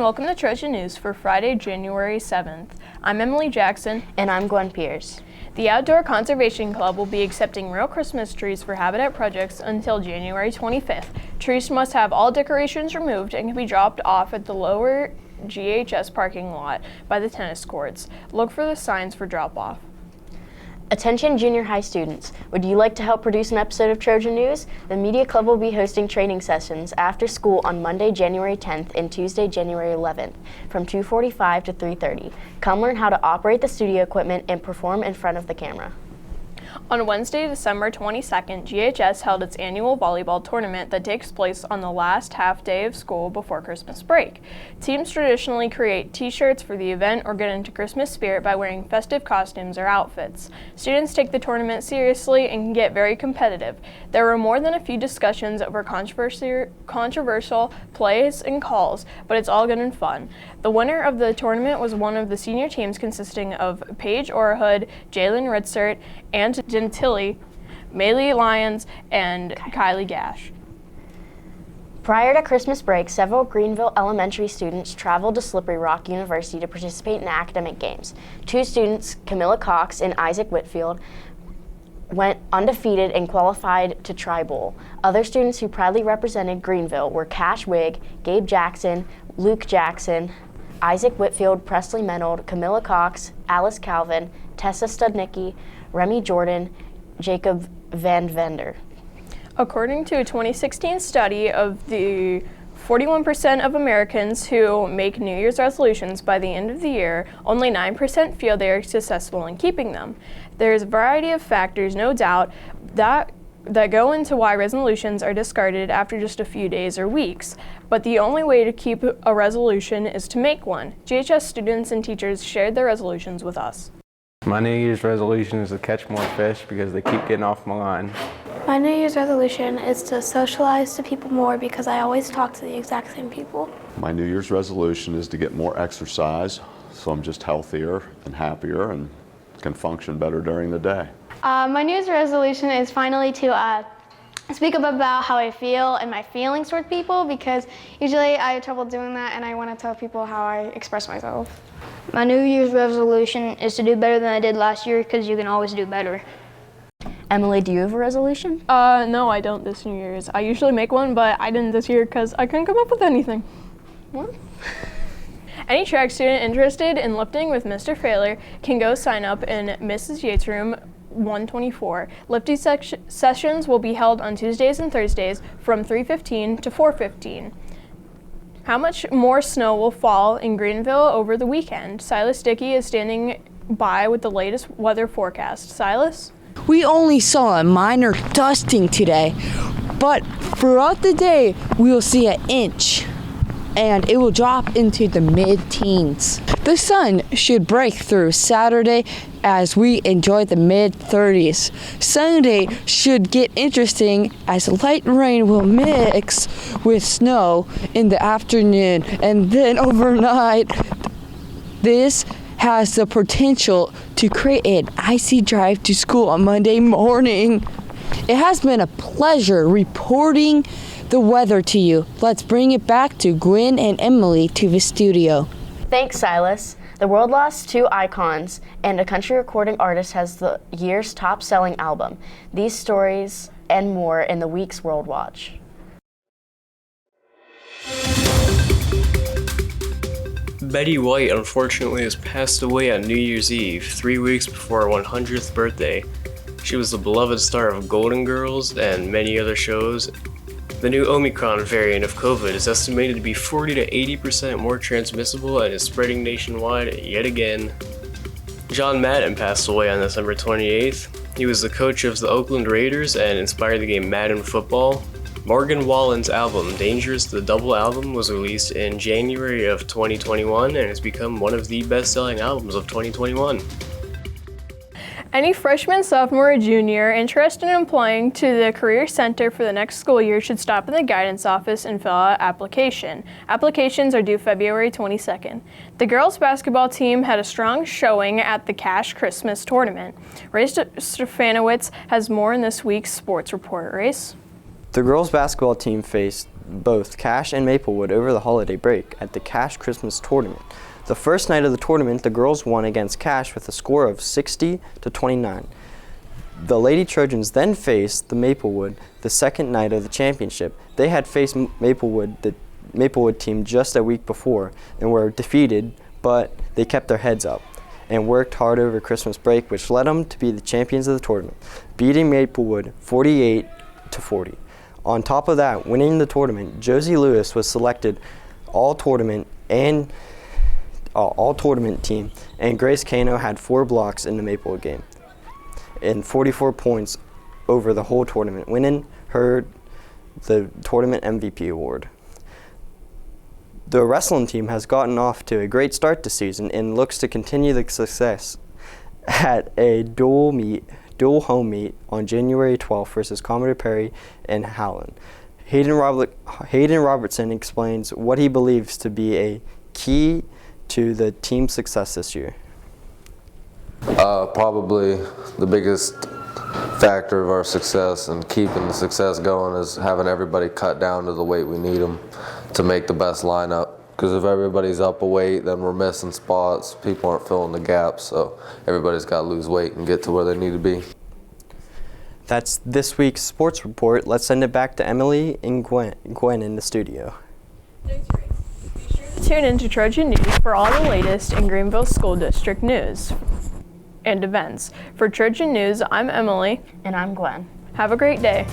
welcome to Trojan News for Friday, January 7th. I'm Emily Jackson. And I'm Gwen Pierce. The Outdoor Conservation Club will be accepting real Christmas trees for Habitat projects until January 25th. Trees must have all decorations removed and can be dropped off at the lower GHS parking lot by the tennis courts. Look for the signs for drop-off. Attention junior high students, would you like to help produce an episode of Trojan News? The Media Club will be hosting training sessions after school on Monday, January 10th and Tuesday, January 11th from 2:45 to 3:30. Come learn how to operate the studio equipment and perform in front of the camera. On Wednesday, December 22nd, GHS held its annual volleyball tournament that takes place on the last half day of school before Christmas break. Teams traditionally create t-shirts for the event or get into Christmas spirit by wearing festive costumes or outfits. Students take the tournament seriously and can get very competitive. There were more than a few discussions over controversial plays and calls, but it's all good and fun. The winner of the tournament was one of the senior teams consisting of Paige Orahood, Jalen Ritzert, and Gentili, Maylee Lyons, and Kylie Gash. Prior to Christmas break, several Greenville elementary students traveled to Slippery Rock University to participate in academic games. Two students, Camilla Cox and Isaac Whitfield, went undefeated and qualified to Tri-Bowl. Other students who proudly represented Greenville were Cash Wigg, Gabe Jackson, Luke Jackson, Isaac Whitfield, Presley Menold, Camilla Cox, Alice Calvin, Tessa Studnicki, Remy Jordan, Jacob Van Vender. According to a 2016 study of the 41% of Americans who make New Year's resolutions by the end of the year, only 9% feel they are successful in keeping them. There's a variety of factors, no doubt, that go into why resolutions are discarded after just a few days or weeks. But the only way to keep a resolution is to make one. GHS students and teachers shared their resolutions with us. My New Year's resolution is to catch more fish because they keep getting off my line. My New Year's resolution is to socialize to people more because I always talk to the exact same people. My New Year's resolution is to get more exercise, so I'm just healthier and happier and can function better during the day. My New Year's resolution is finally to speak up about how I feel and my feelings toward people, because usually I have trouble doing that and I want to tell people how I express myself. My New Year's resolution is to do better than I did last year, because you can always do better. Emily, do you have a resolution? No, I don't this New Year's. I usually make one, but I didn't this year because I couldn't come up with anything. What? Any track student interested in lifting with Mr. Failer can go sign up in Mrs. Yates' room 124. Lifting sessions will be held on Tuesdays and Thursdays from 3:15 to 4:15. How much more snow will fall in Greenville over the weekend? Silas Dickey is standing by with the latest weather forecast. Silas? We only saw a minor dusting today, but throughout the day we will see an inch, and it will drop into the mid-teens. The sun should break through Saturday as we enjoy the mid-30s. Sunday should get interesting as light rain will mix with snow in the afternoon, and then overnight this has the potential to create an icy drive to school on Monday morning. It has been a pleasure reporting the weather to you. Let's bring it back to Gwen and Emily to the studio. Thanks, Silas. The world lost two icons, and a country recording artist has the year's top-selling album. These stories and more in the week's World Watch. Betty White unfortunately has passed away on New Year's Eve, 3 weeks before her 100th birthday. She was the beloved star of Golden Girls and many other shows. The new Omicron variant of COVID is estimated to be 40 to 80% more transmissible and is spreading nationwide yet again. John Madden passed away on December 28th. He was the coach of the Oakland Raiders and inspired the game Madden Football. Morgan Wallen's album, Dangerous the Double Album, was released in January of 2021 and has become one of the best-selling albums of 2021. Any freshman, sophomore, or junior interested in applying to the Career Center for the next school year should stop in the guidance office and fill out an application. Applications are due February 22nd. The girls basketball team had a strong showing at the Cash Christmas tournament. Ray Stefanowitz has more in this week's sports report. Race? The girls basketball team faced both Cache and Maplewood over the holiday break at the Cache Christmas tournament. The first night of the tournament, the girls won against Cache with a score of 60-29. The Lady Trojans then faced the Maplewood the second night of the championship. They had faced Maplewood, the Maplewood team, just a week before and were defeated, but they kept their heads up and worked hard over Christmas break, which led them to be the champions of the tournament, beating Maplewood 48-40. On top of that, winning the tournament, Josie Lewis was selected all-tournament team, and Grace Kano had 4 blocks in the Maplewood game and 44 points over the whole tournament, winning her the tournament MVP award. The wrestling team has gotten off to a great start this season and looks to continue the success at a dual home meet on January 12th versus Commodore Perry and Howland. Hayden Robertson explains what he believes to be a key to the team's success this year. Probably the biggest factor of our success and keeping the success going is having everybody cut down to the weight we need them to make the best lineup. Because if everybody's up a weight, then we're missing spots. People aren't filling the gaps, so everybody's got to lose weight and get to where they need to be. That's this week's sports report. Let's send it back to Emily and Gwen in the studio. Thanks, Ray. Be sure to tune in to Trojan News for all the latest in Greenville School District news and events. For Trojan News, I'm Emily. And I'm Gwen. Have a great day.